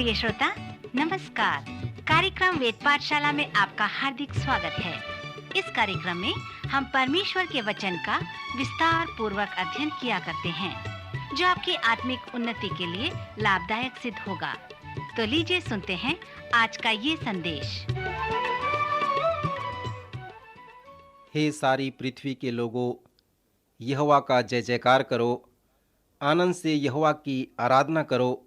प्रिय श्रोता, नमस्कार। कार्यक्रम वेद पाठशाला में आपका हार्दिक स्वागत है। इस कार्यक्रम में हम परमेश्वर के वचन का विस्तार पूर्वक अध्ययन किया करते हैं, जो आपकी आत्मिक उन्नति के लिए लाभदायक सिद्ध होगा। तो लीजिए सुनते हैं आज का ये संदेश। हे सारी पृथ्वी के लोगों, यहोवा का जय जयकार करो। आनंद से यहोवा की आराधना करो।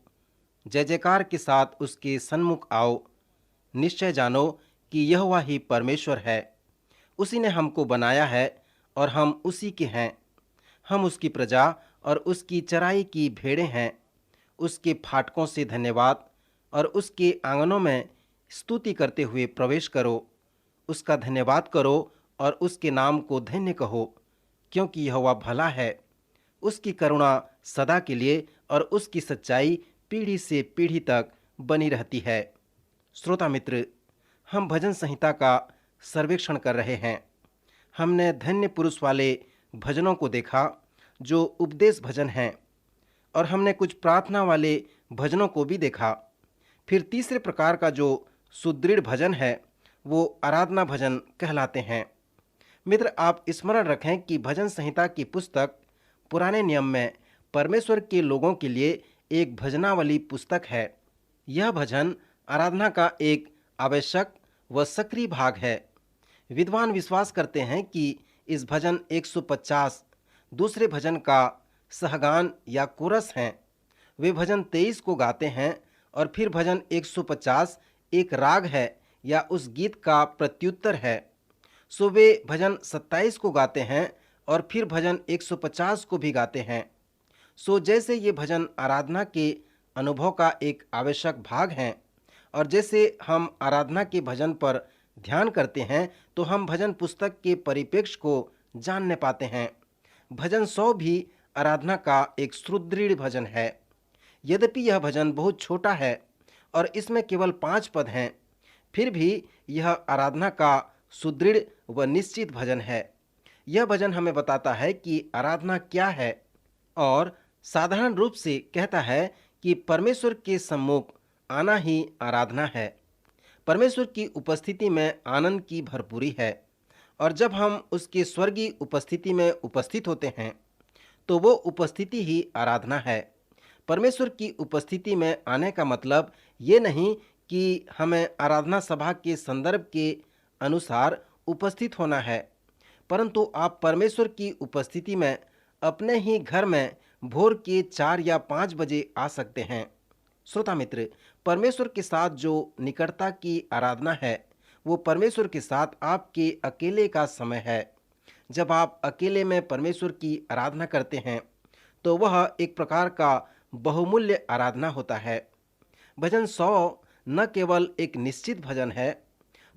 जय जयकार के साथ उसके सन्मुख आओ। निश्चय जानो कि यहोवा ही परमेश्वर है। उसी ने हमको बनाया है और हम उसी के हैं। हम उसकी प्रजा और उसकी चराई की भेड़ें हैं। उसके फाटकों से धन्यवाद और उसके आंगनों में स्तुति करते हुए प्रवेश करो। उसका धन्यवाद करो और उसके नाम को धन्य कहो, क्योंकि यहोवा भला है। उसकी करुणा सदा के लिए और उसकी सच्चाई पीढ़ी से पीढ़ी तक बनी रहती है। श्रोता मित्र, हम भजन संहिता का सर्वेक्षण कर रहे हैं। हमने धन्य पुरुष वाले भजनों को देखा जो उपदेश भजन हैं, और हमने कुछ प्रार्थना वाले भजनों को भी देखा। फिर तीसरे प्रकार का जो सुदृढ़ भजन है वो आराधना भजन कहलाते हैं। मित्र, आप स्मरण रखें कि भजन संहिता की पुस्तक पुराने नियम में परमेश्वर के लोगों के लिए एक भजनावली पुस्तक है। यह भजन आराधना का एक आवश्यक व सक्रिय भाग है। विद्वान विश्वास करते हैं कि इस भजन 150 दूसरे भजन का सहगान या कोरस हैं। वे भजन 23 को गाते हैं और फिर भजन 150 एक राग है या उस गीत का प्रत्युत्तर है। सो वे भजन 27 को गाते हैं और फिर भजन 150 को भी गाते हैं। सो जैसे ये भजन आराधना के अनुभव का एक आवश्यक भाग हैं, और जैसे हम आराधना के भजन पर ध्यान करते हैं तो हम भजन पुस्तक के परिप्रेक्ष्य को जानने पाते हैं। भजन 100 भी आराधना का एक सुदृढ़ भजन है। यद्यपि यह भजन बहुत छोटा है और इसमें केवल 5 पद हैं, फिर भी यह आराधना का सुदृढ़ व निश्चित भजन है। यह भजन हमें बताता है कि आराधना क्या है, और साधारण रूप से कहता है कि परमेश्वर के सम्मुख आना ही आराधना है। परमेश्वर की उपस्थिति में आनंद की भरपूरी है, और जब हम उसके स्वर्गीय उपस्थिति में उपस्थित होते हैं तो वो उपस्थिति ही आराधना है। परमेश्वर की उपस्थिति में आने का मतलब ये नहीं कि हमें आराधना सभा के संदर्भ के अनुसार उपस्थित होना है, परंतु आप परमेश्वर की उपस्थिति में अपने ही घर में भोर के 4 या 5 बजे आ सकते हैं। श्रोता मित्र, परमेश्वर के साथ जो निकटता की आराधना है वो परमेश्वर के साथ आपके अकेले का समय है। जब आप अकेले में परमेश्वर की आराधना करते हैं तो वह एक प्रकार का बहुमूल्य आराधना होता है। भजन 100 न केवल एक निश्चित भजन है,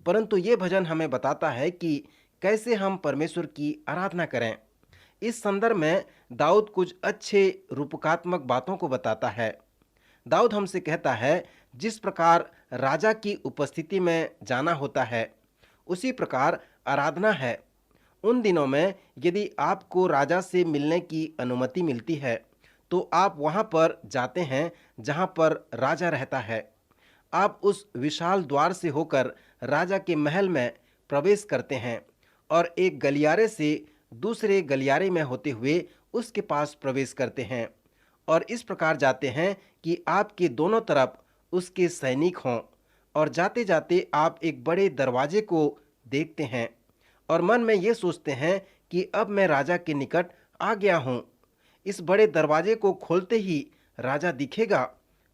परंतु ये भजन हमें बताता है कि कैसे हम परमेश्वर की आराधना करें। इस संदर्भ में दाऊद कुछ अच्छे रूपकात्मक बातों को बताता है। दाऊद हमसे कहता है, जिस प्रकार राजा की उपस्थिति में जाना होता है उसी प्रकार आराधना है। उन दिनों में यदि आपको राजा से मिलने की अनुमति मिलती है तो आप वहां पर जाते हैं जहां पर राजा रहता है। आप उस विशाल द्वार से होकर राजा के महल में प्रवेश करते हैं और एक गलियारे से दूसरे गलियारे में होते हुए उसके पास प्रवेश करते हैं, और इस प्रकार जाते हैं कि आपके दोनों तरफ उसके सैनिक हों, और जाते जाते आप एक बड़े दरवाजे को देखते हैं और मन में ये सोचते हैं कि अब मैं राजा के निकट आ गया हूँ। इस बड़े दरवाजे को खोलते ही राजा दिखेगा,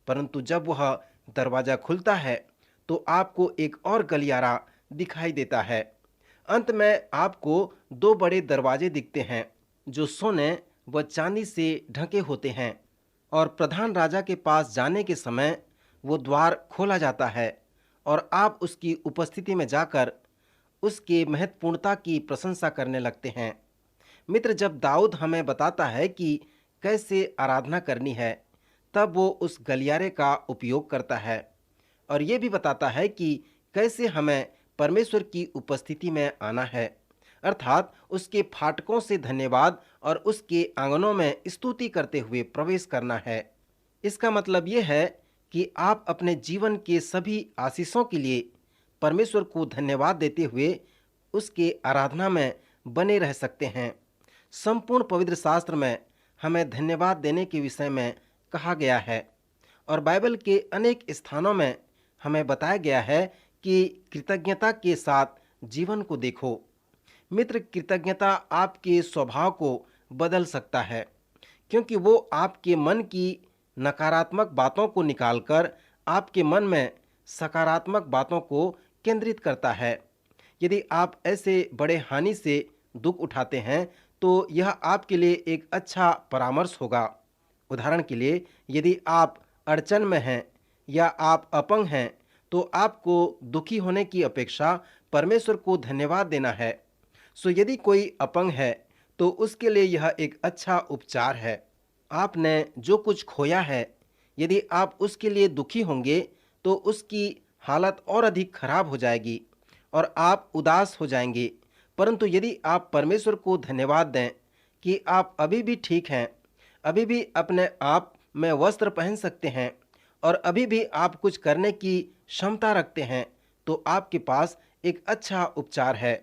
परंतु जब वह दरवाजा खुलता है तो आपको एक और गलियारा दिखाई देता है। अंत में आपको 2 बड़े दरवाजे दिखते हैं जो सोने व चांदी से ढके होते हैं, और प्रधान राजा के पास जाने के समय वो द्वार खोला जाता है और आप उसकी उपस्थिति में जाकर उसके महत्वपूर्णता की प्रशंसा करने लगते हैं। मित्र, जब दाऊद हमें बताता है कि कैसे आराधना करनी है, तब वो उस गलियारे का उपयोग करता है, और ये भी बताता है कि कैसे हमें परमेश्वर की उपस्थिति में आना है, अर्थात उसके फाटकों से धन्यवाद और उसके आंगनों में स्तुति करते हुए प्रवेश करना है। इसका मतलब ये है कि आप अपने जीवन के सभी आशीषों के लिए परमेश्वर को धन्यवाद देते हुए उसके आराधना में बने रह सकते हैं। संपूर्ण पवित्र शास्त्र में हमें धन्यवाद देने के विषय में कहा गया है और बाइबल के अनेक स्थानों में हमें बताया गया है कि कृतज्ञता के साथ जीवन को देखो। मित्र, कृतज्ञता आपके स्वभाव को बदल सकता है, क्योंकि वो आपके मन की नकारात्मक बातों को निकालकर आपके मन में सकारात्मक बातों को केंद्रित करता है। यदि आप ऐसे बड़े हानि से दुख उठाते हैं तो यह आपके लिए एक अच्छा परामर्श होगा। उदाहरण के लिए, यदि आप अड़चन में हैं या आप अपंग हैं तो आपको दुखी होने की अपेक्षा परमेश्वर को धन्यवाद देना है। सो यदि कोई अपंग है तो उसके लिए यह एक अच्छा उपचार है। आपने जो कुछ खोया है, यदि आप उसके लिए दुखी होंगे तो उसकी हालत और अधिक खराब हो जाएगी और आप उदास हो जाएंगे। परंतु यदि आप परमेश्वर को धन्यवाद दें कि आप अभी भी ठीक हैं, अभी भी अपने आप में वस्त्र पहन सकते हैं और अभी भी आप कुछ करने की क्षमता रखते हैं, तो आपके पास एक अच्छा उपचार है।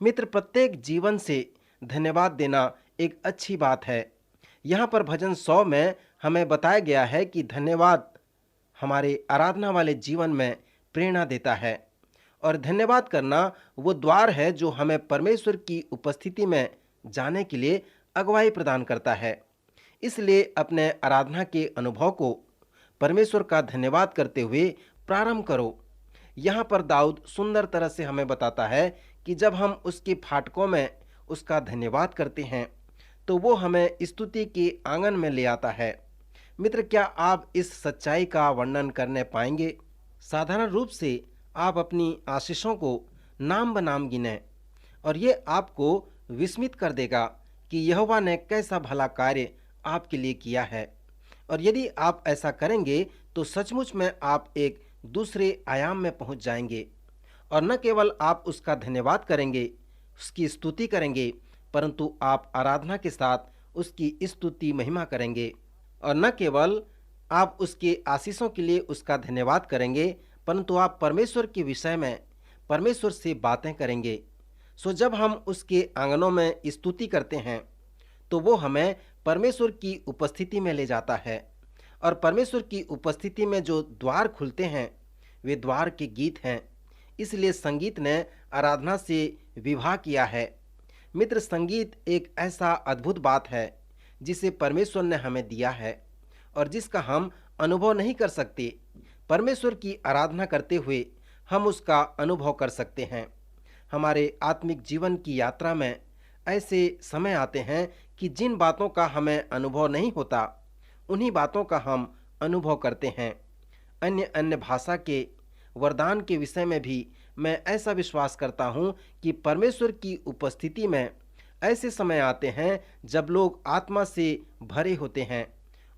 मित्र, प्रत्येक जीवन से धन्यवाद देना एक अच्छी बात है। यहाँ पर भजन 100 में हमें बताया गया है कि धन्यवाद हमारे आराधना वाले जीवन में प्रेरणा देता है और धन्यवाद करना वो द्वार है जो हमें परमेश्वर की उपस्थिति में जाने के लिए अगुवाई प्रदान करता है। इसलिए अपने आराधना के अनुभव को परमेश्वर का धन्यवाद करते हुए प्रारंभ करो। यहाँ पर दाऊद सुंदर तरह से हमें बताता है कि जब हम उसके फाटकों में उसका धन्यवाद करते हैं तो वो हमें स्तुति के आंगन में ले आता है। मित्र, क्या आप इस सच्चाई का वर्णन करने पाएंगे? साधारण रूप से आप अपनी आशीषों को नाम बनाम गिनें और ये आपको विस्मित कर देगा कि यहोवा ने कैसा भला कार्य आपके लिए किया है। और यदि आप ऐसा करेंगे तो सचमुच में आप एक दूसरे आयाम में पहुंच जाएंगे और न केवल आप उसका धन्यवाद करेंगे, उसकी स्तुति करेंगे, परंतु आप आराधना के साथ उसकी स्तुति महिमा करेंगे। और न केवल आप उसके आशीषों के लिए उसका धन्यवाद करेंगे, परंतु आप परमेश्वर के विषय में परमेश्वर से बातें करेंगे। सो जब हम उसके आंगनों में स्तुति करते हैं तो वो हमें परमेश्वर की उपस्थिति में ले जाता है और परमेश्वर की उपस्थिति में जो द्वार खुलते हैं वे द्वार के गीत हैं। इसलिए संगीत ने आराधना से विवाह किया है। मित्र, संगीत एक ऐसा अद्भुत बात है जिसे परमेश्वर ने हमें दिया है और जिसका हम अनुभव नहीं कर सकते। परमेश्वर की आराधना करते हुए हम उसका अनुभव कर सकते हैं। हमारे आत्मिक जीवन की यात्रा में ऐसे समय आते हैं कि जिन बातों का हमें अनुभव नहीं होता, उन्हीं बातों का हम अनुभव करते हैं। अन्य अन्य भाषा के वरदान के विषय में भी मैं ऐसा विश्वास करता हूँ कि परमेश्वर की उपस्थिति में ऐसे समय आते हैं जब लोग आत्मा से भरे होते हैं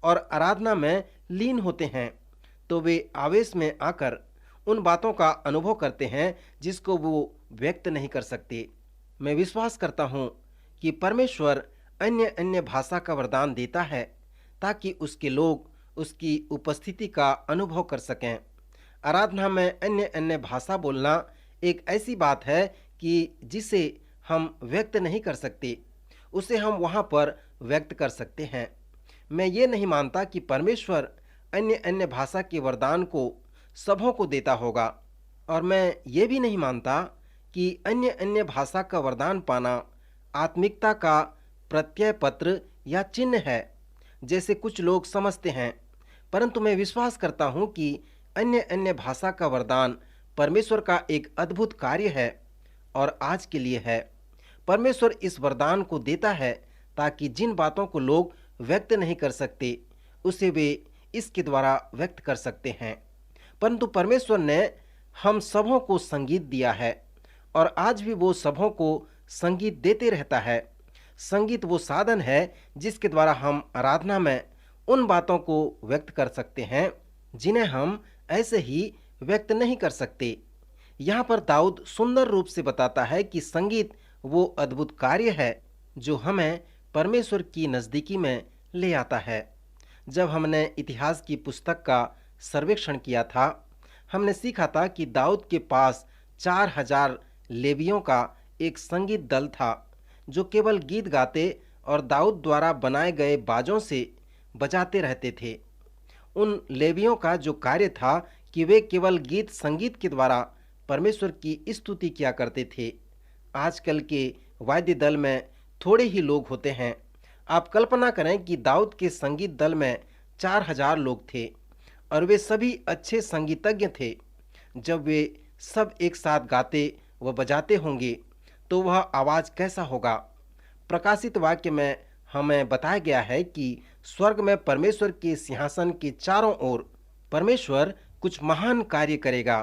और आराधना में लीन होते हैं, तो वे आवेश में आकर उन बातों का अनुभव करते हैं जिसको वो व्यक्त नहीं कर सकते। मैं विश्वास करता हूँ कि परमेश्वर अन्य अन्य भाषा का वरदान देता है ताकि उसके लोग उसकी उपस्थिति का अनुभव कर सकें। आराधना में अन्य अन्य भाषा बोलना एक ऐसी बात है कि जिसे हम व्यक्त नहीं कर सकते, उसे हम वहाँ पर व्यक्त कर सकते हैं। मैं ये नहीं मानता कि परमेश्वर अन्य अन्य भाषा के वरदान को सबों को देता होगा और मैं ये भी नहीं मानता कि अन्य अन्य भाषा का वरदान पाना आत्मिकता का प्रत्यय पत्र या चिन्ह है जैसे कुछ लोग समझते हैं। परंतु मैं विश्वास करता हूँ कि अन्य अन्य भाषा का वरदान परमेश्वर का एक अद्भुत कार्य है और आज के लिए है। परमेश्वर इस वरदान को देता है ताकि जिन बातों को लोग व्यक्त नहीं कर सकते उसे वे इसके द्वारा व्यक्त कर सकते हैं। परंतु परमेश्वर ने हम सबों को संगीत दिया है और आज भी वो सबों को संगीत देते रहता है। संगीत वो साधन है जिसके द्वारा हम आराधना में उन बातों को व्यक्त कर सकते हैं जिन्हें हम ऐसे ही व्यक्त नहीं कर सकते। यहाँ पर दाऊद सुंदर रूप से बताता है कि संगीत वो अद्भुत कार्य है जो हमें परमेश्वर की नज़दीकी में ले आता है। जब हमने इतिहास की पुस्तक का सर्वेक्षण किया था, हमने सीखा था कि दाऊद के पास 4000 लेवियों का एक संगीत दल था जो केवल गीत गाते और दाऊद द्वारा बनाए गए बाजों से बजाते रहते थे। उन लेवियों का जो कार्य था कि वे केवल गीत संगीत के द्वारा परमेश्वर की स्तुति किया करते थे। आजकल के वाद्य दल में थोड़े ही लोग होते हैं। आप कल्पना करें कि दाऊद के संगीत दल में 4000 लोग थे और वे सभी अच्छे संगीतज्ञ थे। जब वे सब एक साथ गाते व बजाते होंगे तो वह आवाज़ कैसा होगा। प्रकाशित वाक्य में हमें बताया गया है कि स्वर्ग में परमेश्वर के सिंहासन के चारों ओर परमेश्वर कुछ महान कार्य करेगा।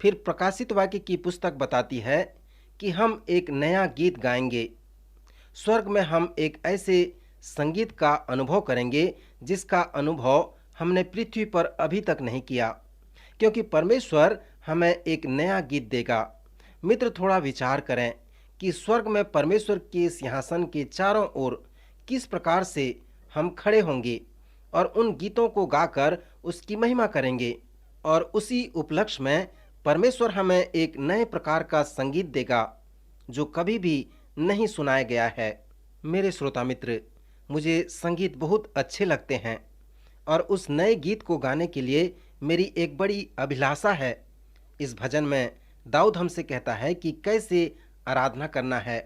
फिर प्रकाशित वाक्य की पुस्तक बताती है कि हम एक नया गीत गाएंगे। स्वर्ग में हम एक ऐसे संगीत का अनुभव करेंगे जिसका अनुभव हमने पृथ्वी पर अभी तक नहीं किया, क्योंकि परमेश्वर हमें एक नया गीत देगा। मित्र, थोड़ा विचार करें कि स्वर्ग में परमेश्वर के सिंहासन के चारों ओर किस प्रकार से हम खड़े होंगे और उन गीतों को गाकर उसकी महिमा करेंगे। और उसी उपलक्ष्य में परमेश्वर हमें एक नए प्रकार का संगीत देगा जो कभी भी नहीं सुनाया गया है। मेरे श्रोता मित्र, मुझे संगीत बहुत अच्छे लगते हैं और उस नए गीत को गाने के लिए मेरी एक बड़ी अभिलाषा है। इस भजन में दाऊद हमसे कहता है कि कैसे आराधना करना है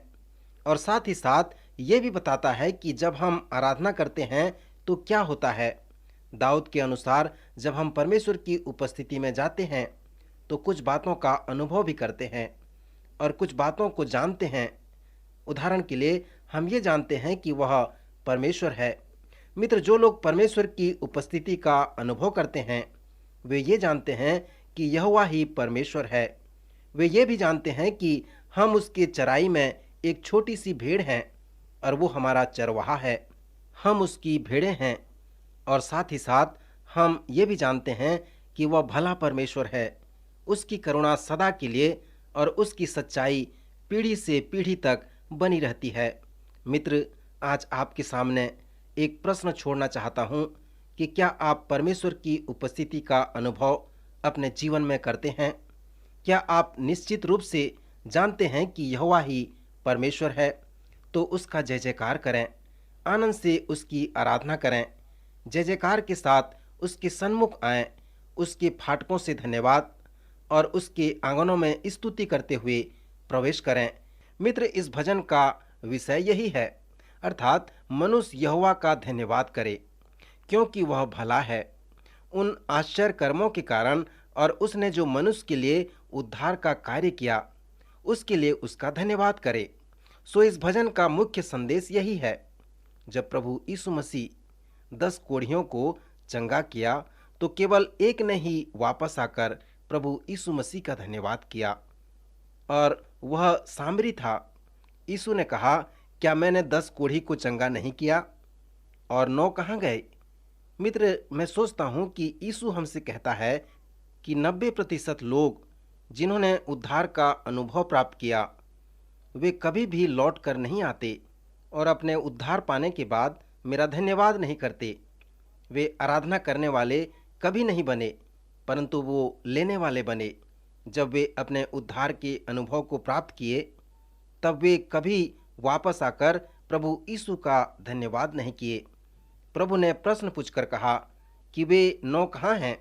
और साथ ही साथ ये भी बताता है कि जब हम आराधना करते हैं तो क्या होता है। दाऊद के अनुसार जब हम परमेश्वर की उपस्थिति में जाते हैं तो कुछ बातों का अनुभव भी करते हैं और कुछ बातों को जानते हैं। उदाहरण के लिए हम ये जानते हैं कि वह परमेश्वर है। मित्र, जो लोग परमेश्वर की उपस्थिति का अनुभव करते हैं वे ये जानते हैं कि यहोवा ही परमेश्वर है। वे ये भी जानते हैं कि हम उसके चराई में एक छोटी सी भेड़ हैं और वो हमारा चरवाहा है। हम उसकी भेड़ें हैं और साथ ही साथ हम ये भी जानते हैं कि वह भला परमेश्वर है। उसकी करुणा सदा के लिए और उसकी सच्चाई पीढ़ी से पीढ़ी तक बनी रहती है। मित्र, आज आपके सामने एक प्रश्न छोड़ना चाहता हूँ कि क्या आप परमेश्वर की उपस्थिति का अनुभव अपने जीवन में करते हैं? क्या आप निश्चित रूप से जानते हैं कि यहोवा ही परमेश्वर है? तो उसका जय जयकार करें, आनंद से उसकी आराधना करें, जय जयकार के साथ उसके सन्मुख आएं, उसके फाटकों से धन्यवाद और उसके आंगनों में स्तुति करते हुए प्रवेश करें। मित्र, इस भजन का विषय यही है, अर्थात मनुष्य यहोवा का धन्यवाद करे क्योंकि वह भला है। उन आश्चर्य कर्मों के कारण और उसने जो मनुष्य के लिए उद्धार का कार्य किया उसके लिए उसका धन्यवाद करे। सो इस भजन का मुख्य संदेश यही है। जब प्रभु यीशु मसीह 10 कोढ़ियों को चंगा किया तो केवल एक ने ही वापस आकर प्रभु यीशु मसीह का धन्यवाद किया और वह सामरी था। यीशु ने कहा, क्या मैंने 10 कोढ़ी को चंगा नहीं किया और 9 कहाँ गए? मित्र, मैं सोचता हूँ कि यीशु हमसे कहता है कि 90% लोग जिन्होंने उद्धार का अनुभव प्राप्त किया वे कभी भी लौट कर नहीं आते और अपने उद्धार पाने के बाद मेरा धन्यवाद नहीं करते। वे आराधना करने वाले कभी नहीं बने, परंतु वो लेने वाले बने। जब वे अपने उद्धार के अनुभव को प्राप्त किए तब वे कभी वापस आकर प्रभु यीशु का धन्यवाद नहीं किए। प्रभु ने प्रश्न पूछकर कहा कि वे 9 कहाँ हैं?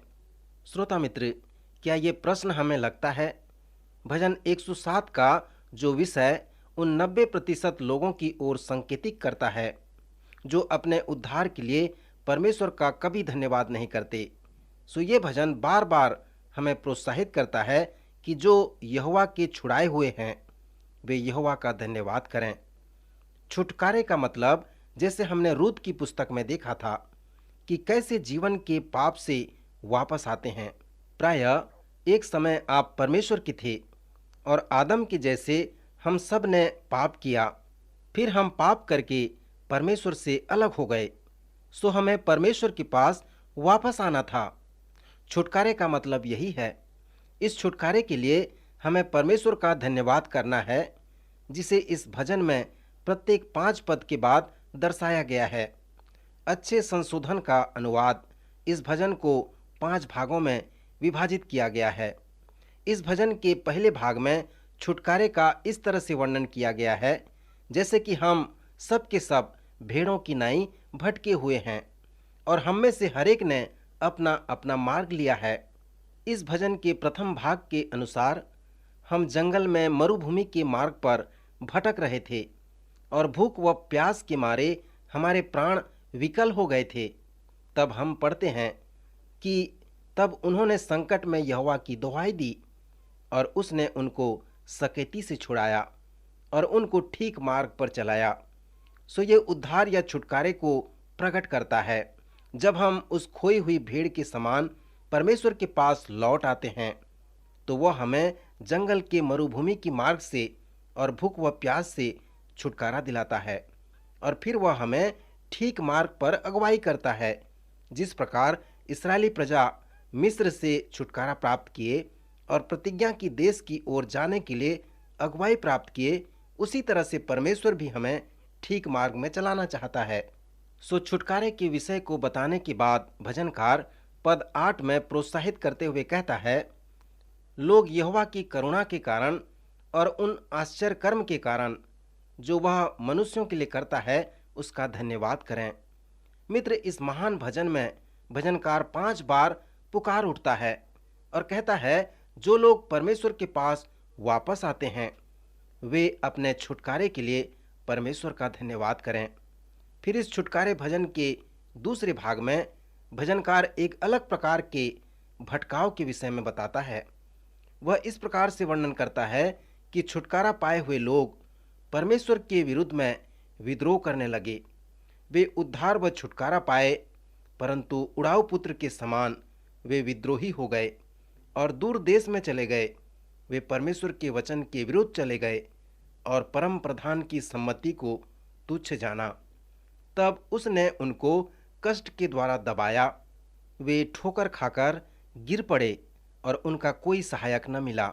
श्रोता मित्र, क्या ये प्रश्न हमें लगता है? भजन 107 का जो विषय उन 90% लोगों की ओर संकेतिक करता है जो अपने उद्धार के लिए परमेश्वर का कभी धन्यवाद नहीं करते। सो ये भजन बार बार हमें प्रोत्साहित करता है कि जो यहोवा के छुड़ाए हुए हैं वे यहोवा का धन्यवाद करें। छुटकारे का मतलब, जैसे हमने रूत की पुस्तक में देखा था कि कैसे जीवन के पाप से वापस आते हैं। प्रायः एक समय आप परमेश्वर के थे और आदम के जैसे हम सब ने पाप किया, फिर हम पाप करके परमेश्वर से अलग हो गए। सो हमें परमेश्वर के पास वापस आना था। छुटकारे का मतलब यही है। इस छुटकारे के लिए हमें परमेश्वर का धन्यवाद करना है, जिसे इस भजन में प्रत्येक 5 पद के बाद दर्शाया गया है। अच्छे संशोधन का अनुवाद इस भजन को 5 भागों में विभाजित किया गया है। इस भजन के पहले भाग में छुटकारे का इस तरह से वर्णन किया गया है जैसे कि हम सब के सब भेड़ों की नाई भटके हुए हैं और हम में से हर एक ने अपना अपना मार्ग लिया है। इस भजन के प्रथम भाग के अनुसार हम जंगल में मरुभूमि के मार्ग पर भटक रहे थे और भूख व प्यास के मारे हमारे प्राण विकल हो गए थे। तब हम पढ़ते हैं कि तब उन्होंने संकट में यहोवा की दुहाई दी और उसने उनको सकेती से छुड़ाया और उनको ठीक मार्ग पर चलाया। सो ये उद्धार या छुटकारे को प्रकट करता है जब हम उस खोई हुई भीड़ के समान परमेश्वर के पास लौट आते हैं तो वह हमें जंगल के मरुभूमि की मार्ग से और भूख व प्यास से छुटकारा दिलाता है और फिर वह हमें ठीक मार्ग पर अगुवाई करता है। जिस प्रकार इस्राएली प्रजा मिस्र से छुटकारा प्राप्त किए और प्रतिज्ञा की देश की ओर जाने के लिए अगुवाई प्राप्त किए, उसी तरह से परमेश्वर भी हमें ठीक मार्ग में चलाना चाहता है। सो छुटकारे के विषय को बताने के बाद भजनकार पद 8 में प्रोत्साहित करते हुए कहता है, लोग यहोवा की करुणा के कारण और उन आश्चर्य कर्म के कारण जो वह मनुष्यों के लिए करता है उसका धन्यवाद करें। मित्र, इस महान भजन में भजनकार 5 बार पुकार उठता है और कहता है जो लोग परमेश्वर के पास वापस आते हैं वे अपने छुटकारे के लिए परमेश्वर का धन्यवाद करें। फिर इस छुटकारे भजन के दूसरे भाग में भजनकार एक अलग प्रकार के भटकाव के विषय में बताता है। वह इस प्रकार से वर्णन करता है कि छुटकारा पाए हुए लोग परमेश्वर के विरुद्ध में विद्रोह करने लगे। वे उद्धार व छुटकारा पाए परंतु उड़ाऊ पुत्र के समान वे विद्रोही हो गए और दूर देश में चले गए। वे परमेश्वर के वचन के विरुद्ध चले गए और परम प्रधान की सम्मति को तुच्छ जाना। तब उसने उनको कष्ट के द्वारा दबाया। वे ठोकर खाकर गिर पड़े और उनका कोई सहायक न मिला।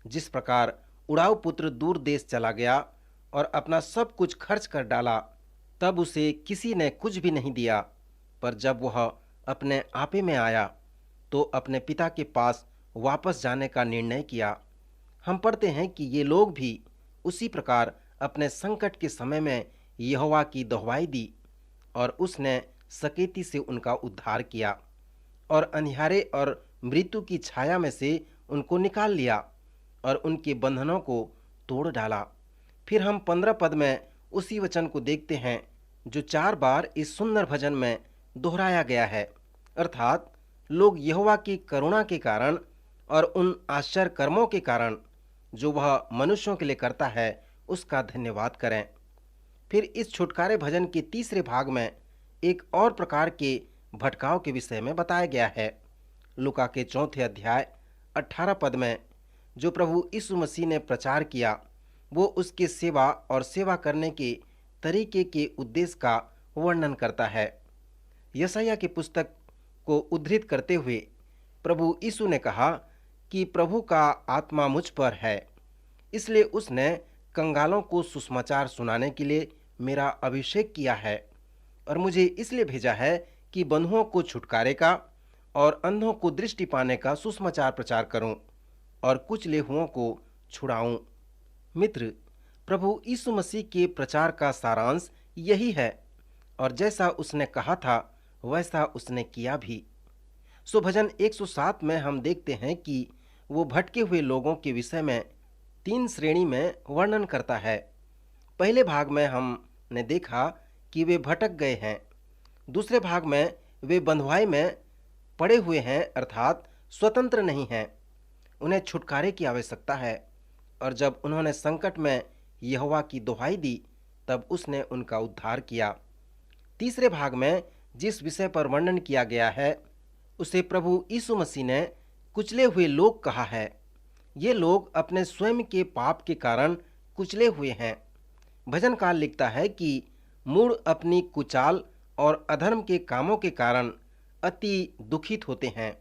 जिस प्रकार उड़ाऊ पुत्र दूर देश चला गया और अपना सब कुछ खर्च कर डाला, तब उसे किसी ने कुछ भी नहीं दिया, पर जब वह अपने आपे में आया तो अपने पिता के पास वापस जाने का निर्णय किया। हम पढ़ते हैं कि ये लोग भी उसी प्रकार अपने संकट के समय में यहोवा की दुहाई दी और उसने सकेती से उनका उद्धार किया और अंधियारे और मृत्यु की छाया में से उनको निकाल लिया और उनके बंधनों को तोड़ डाला। फिर हम 15 पद में उसी वचन को देखते हैं जो 4 बार इस सुंदर भजन में दोहराया गया है, अर्थात लोग यहोवा की करुणा के कारण और उन आश्चर्य कर्मों के कारण जो वह मनुष्यों के लिए करता है उसका धन्यवाद करें। फिर इस छुटकारे भजन के तीसरे भाग में एक और प्रकार के भटकाव के विषय में बताया गया है। लूका के 4 अध्याय 18 पद में जो प्रभु यीशु मसीह ने प्रचार किया वो उसके सेवा और सेवा करने के तरीके के उद्देश्य का वर्णन करता है। यशायाह की पुस्तक को उद्धृत करते हुए प्रभु यीशु ने कहा कि प्रभु का आत्मा मुझ पर है, इसलिए उसने कंगालों को सुसमाचार सुनाने के लिए मेरा अभिषेक किया है और मुझे इसलिए भेजा है कि बंधुओं को छुटकारे का और अंधों को दृष्टि पाने का सुसमाचार प्रचार करूं और कुचले हुओं को छुड़ाऊं। मित्र, प्रभु यीशु मसीह के प्रचार का सारांश यही है और जैसा उसने कहा था वैसा उसने किया भी। सो भजन 107 में हम देखते हैं कि वो भटके हुए लोगों के विषय में 3 श्रेणी में वर्णन करता है। पहले भाग में हमने देखा कि वे भटक गए हैं। दूसरे भाग में वे बंधुआई में पड़े हुए हैं, अर्थात स्वतंत्र नहीं हैं। उन्हें छुटकारे की आवश्यकता है और जब उन्होंने संकट में यहोवा की दुहाई दी तब उसने उनका उद्धार किया। तीसरे भाग में जिस विषय पर वर्णन किया गया है उसे प्रभु यीशु मसीह ने कुचले हुए लोग कहा है। ये लोग अपने स्वयं के पाप के कारण कुचले हुए हैं। भजनकार लिखता है कि मूढ़ अपनी कुचाल और अधर्म के कामों के कारण अति दुखित होते हैं।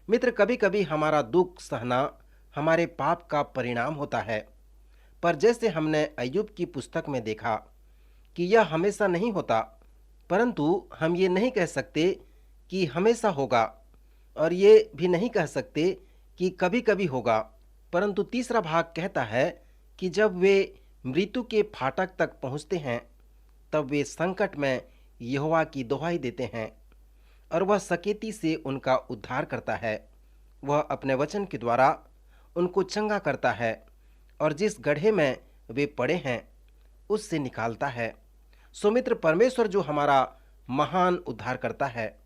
मित्र, कभी कभी हमारा दुख सहना हमारे पाप का परिणाम होता है, पर जैसे हमने अय्यूब की पुस्तक में देखा कि यह हमेशा नहीं होता, परंतु हम ये नहीं कह सकते कि हमेशा होगा और ये भी नहीं कह सकते कि कभी-कभी होगा, परंतु तीसरा भाग कहता है कि जब वे मृत्यु के फाटक तक पहुंचते हैं, तब वे संकट में यहोवा की दुहाई देते हैं और वह सकेती से उनका उद्धार करता है। वह अपने वचन के द्वारा उनको चंगा करता है और जिस गड्ढे में वे पड़े हैं उससे निकालता है। सो मित्र, परमेश्वर जो हमारा महान उद्धार करता है,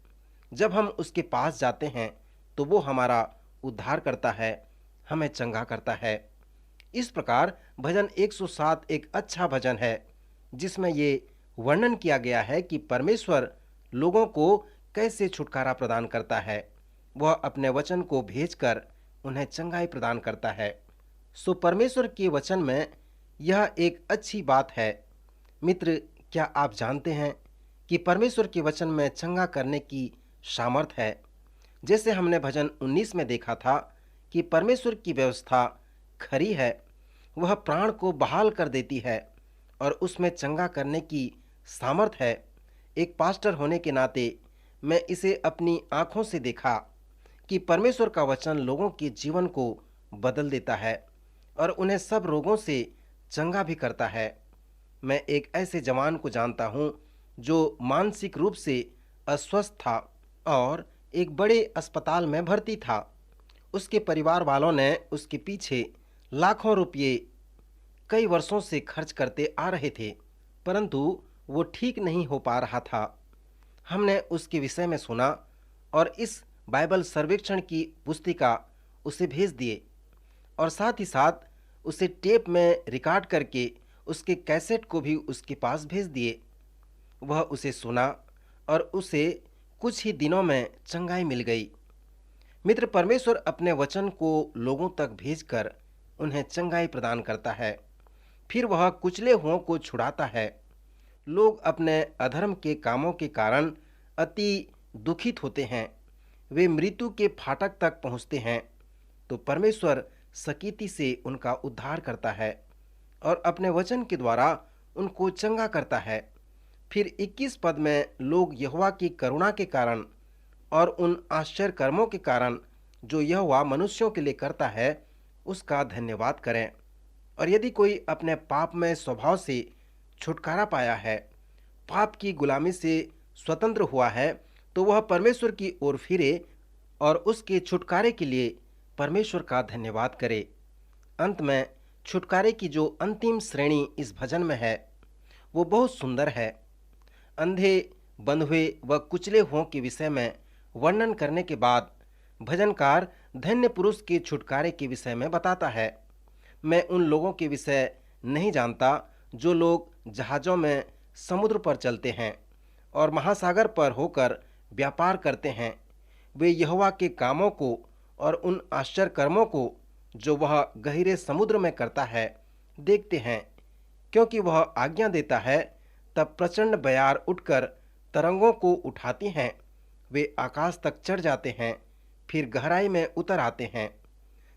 जब हम उसके पास जाते हैं तो वो हमारा उद्धार करता है, हमें चंगा करता है। इस प्रकार भजन 107 एक अच्छा भजन है जिसमें ये वर्णन किया गया है कि परमेश्वर लोगों को कैसे छुटकारा प्रदान करता है। वह अपने वचन को भेजकर उन्हें चंगाई प्रदान करता है। सो परमेश्वर के वचन में यह एक अच्छी बात है। मित्र, क्या आप जानते हैं कि परमेश्वर के वचन में चंगा करने की सामर्थ है? जैसे हमने भजन 19 में देखा था कि परमेश्वर की व्यवस्था खरी है, वह प्राण को बहाल कर देती है और उसमें चंगा करने की सामर्थ है। एक पास्टर होने के नाते मैं इसे अपनी आंखों से देखा कि परमेश्वर का वचन लोगों के जीवन को बदल देता है और उन्हें सब रोगों से चंगा भी करता है। मैं एक ऐसे जवान को जानता हूं जो मानसिक रूप से अस्वस्थ था और एक बड़े अस्पताल में भर्ती था। उसके परिवार वालों ने उसके पीछे लाखों रुपये कई वर्षों से खर्च करते आ रहे थे, परंतु वो ठीक नहीं हो पा रहा था। हमने उसके विषय में सुना और इस बाइबल सर्वेक्षण की पुस्तिका उसे भेज दिए और साथ ही साथ उसे टेप में रिकॉर्ड करके उसके कैसेट को भी उसके पास भेज दिए। वह उसे सुना और उसे कुछ ही दिनों में चंगाई मिल गई। मित्र, परमेश्वर अपने वचन को लोगों तक भेजकर उन्हें चंगाई प्रदान करता है, फिर वह कुचले हुओं को छुड़ाता है। लोग अपने अधर्म के कामों के कारण अति दुखित होते हैं, वे मृत्यु के फाटक तक पहुंचते हैं, तो परमेश्वर सकीती से उनका उद्धार करता है और अपने वचन के द्वारा उनको चंगा करता है। फिर 21 पद में लोग यहोवा की करुणा के कारण और उन आश्चर्य कर्मों के कारण जो यहोवा मनुष्यों के लिए करता है उसका धन्यवाद करें। और यदि कोई अपने पाप में स्वभाव से छुटकारा पाया है, पाप की गुलामी से स्वतंत्र हुआ है, तो वह परमेश्वर की ओर फिरे और उसके छुटकारे के लिए परमेश्वर का धन्यवाद करे। अंत में छुटकारे की जो अंतिम श्रेणी इस भजन में है वो बहुत सुंदर है। अंधे, बंधुए व कुचले हुओं के विषय में वर्णन करने के बाद भजनकार धन्य पुरुष के छुटकारे के विषय में बताता है। मैं उन लोगों के विषय नहीं जानता जो लोग जहाज़ों में समुद्र पर चलते हैं और महासागर पर होकर व्यापार करते हैं। वे यहोवा के कामों को और उन आश्चर्य कर्मों को जो वह गहरे समुद्र में करता है देखते हैं। क्योंकि वह आज्ञा देता है तब प्रचंड बयार उठकर तरंगों को उठाती हैं। वे आकाश तक चढ़ जाते हैं, फिर गहराई में उतर आते हैं।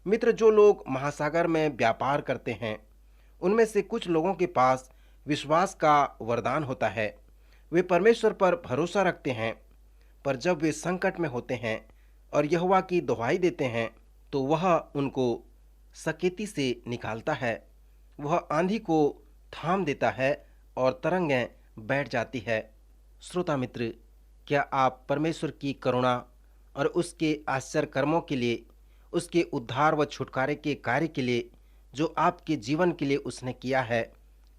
मित्र, जो लोग महासागर में व्यापार करते हैं उनमें से कुछ लोगों के पास विश्वास का वरदान होता है। वे परमेश्वर पर भरोसा रखते हैं, पर जब वे संकट में होते हैं और यहोवा की दुहाई देते हैं तो वह उनको सकेती से निकालता है। वह आंधी को थाम देता है और तरंगें बैठ जाती है। श्रोता मित्र, क्या आप परमेश्वर की करुणा और उसके आश्चर्य कर्मों के लिए, उसके उद्धार व छुटकारे के कार्य के लिए जो आपके जीवन के लिए उसने किया है,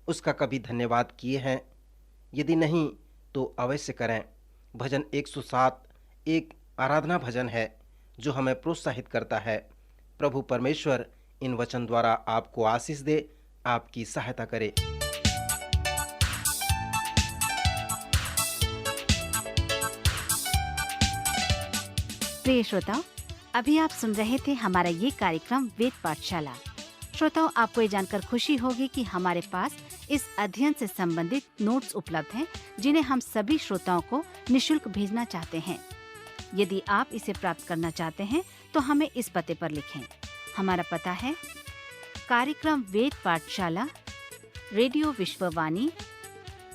उसका कभी धन्यवाद किए हैं? यदि नहीं तो अवश्य करें। भजन 107 एक आराधना भजन है जो हमें प्रोत्साहित करता है। प्रभु परमेश्वर इन वचन द्वारा आपको आशीष दे, आपकी सहायता करे। प्रिय श्रोताओ, अभी आप सुन रहे थे हमारा ये कार्यक्रम वेद पाठशाला। श्रोताओ, आपको ये जानकर खुशी होगी कि हमारे पास इस अध्ययन से संबंधित नोट्स उपलब्ध हैं जिन्हें हम सभी श्रोताओं को निशुल्क भेजना चाहते हैं। यदि आप इसे प्राप्त करना चाहते हैं तो हमें इस पते पर लिखें। हमारा पता है कार्यक्रम Ved Pathshala, radio Vishwavani,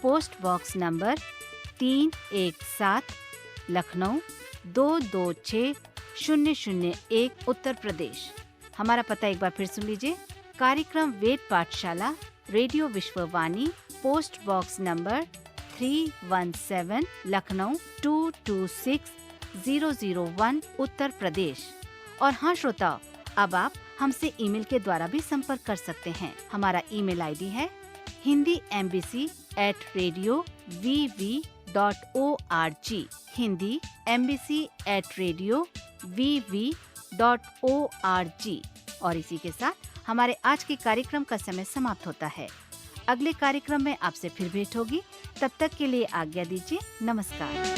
post box number 317, Lucknow 226 001 Uttar Pradesh. हमारा पता एक बार फिर सुन लीजिए। कार्यक्रम Ved Pathshala, radio Vishwavani, post box number 317, Lucknow 226001 Uttar Pradesh. और हाँ श्रोताओ, अब आप हमसे ईमेल के द्वारा भी संपर्क कर सकते हैं। हमारा ईमेल आईडी है hindiembassy@radiovv.org, hindiembassy@radiovv.org। और इसी के साथ हमारे आज के कार्यक्रम का समय समाप्त होता है। अगले कार्यक्रम में आपसे फिर भेंट होगी। तब तक के लिए आज्ञा दीजिए। नमस्कार।